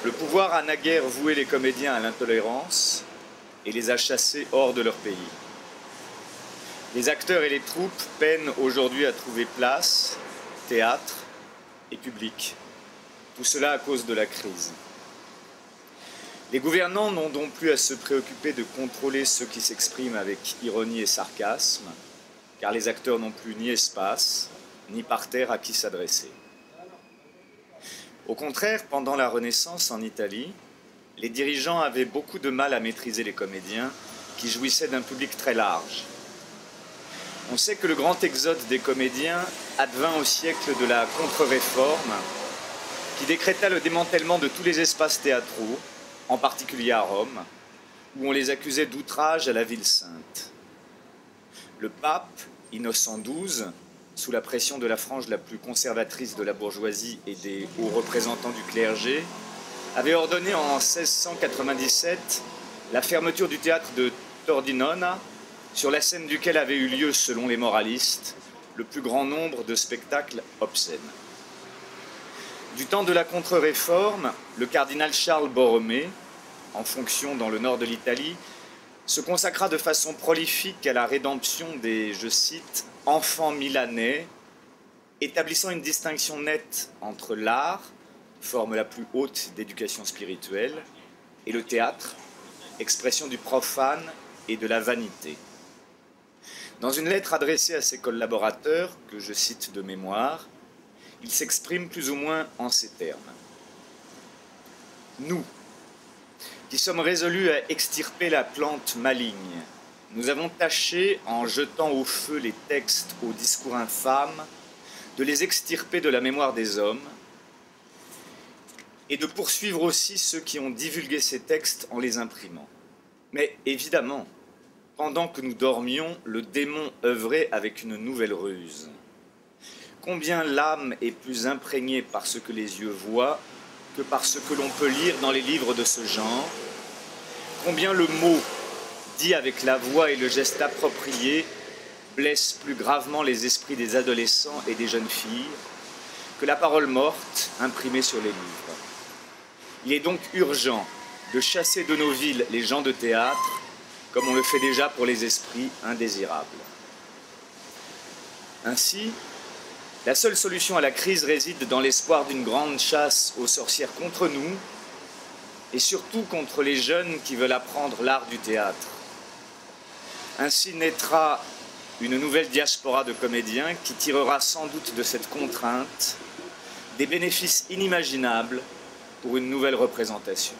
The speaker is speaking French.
Le pouvoir a naguère voué les comédiens à l'intolérance et les a chassés hors de leur pays. Les acteurs et les troupes peinent aujourd'hui à trouver place, théâtre et public. Tout cela à cause de la crise. Les gouvernants n'ont donc plus à se préoccuper de contrôler ceux qui s'expriment avec ironie et sarcasme, car les acteurs n'ont plus ni espace, ni parterre à qui s'adresser. Au contraire, pendant la Renaissance en Italie, les dirigeants avaient beaucoup de mal à maîtriser les comédiens qui jouissaient d'un public très large. On sait que le grand exode des comédiens advint au siècle de la Contre-Réforme, qui décréta le démantèlement de tous les espaces théâtraux, en particulier à Rome, où on les accusait d'outrage à la ville sainte. Le pape, Innocent XII, sous la pression de la frange la plus conservatrice de la bourgeoisie et des hauts représentants du clergé, avait ordonné en 1697 la fermeture du théâtre de Tordinona, sur la scène duquel avait eu lieu, selon les moralistes, le plus grand nombre de spectacles obscènes. Du temps de la Contre-Réforme, le cardinal Charles Borromée, en fonction dans le nord de l'Italie, se consacra de façon prolifique à la rédemption des, je cite, « enfants milanais », établissant une distinction nette entre l'art, forme la plus haute d'éducation spirituelle, et le théâtre, expression du profane et de la vanité. Dans une lettre adressée à ses collaborateurs, que je cite de mémoire, il s'exprime plus ou moins en ces termes. Nous, qui sommes résolus à extirper la plante maligne, nous avons tâché, en jetant au feu les textes aux discours infâmes, de les extirper de la mémoire des hommes et de poursuivre aussi ceux qui ont divulgué ces textes en les imprimant. Mais évidemment, pendant que nous dormions, le démon œuvrait avec une nouvelle ruse. Combien l'âme est plus imprégnée par ce que les yeux voient que par ce que l'on peut lire dans les livres de ce genre, combien le mot, dit avec la voix et le geste approprié, blesse plus gravement les esprits des adolescents et des jeunes filles que la parole morte imprimée sur les livres. Il est donc urgent de chasser de nos villes les gens de théâtre, comme on le fait déjà pour les esprits indésirables. Ainsi, la seule solution à la crise réside dans l'espoir d'une grande chasse aux sorcières contre nous, et surtout contre les jeunes qui veulent apprendre l'art du théâtre. Ainsi naîtra une nouvelle diaspora de comédiens qui tirera sans doute de cette contrainte des bénéfices inimaginables pour une nouvelle représentation.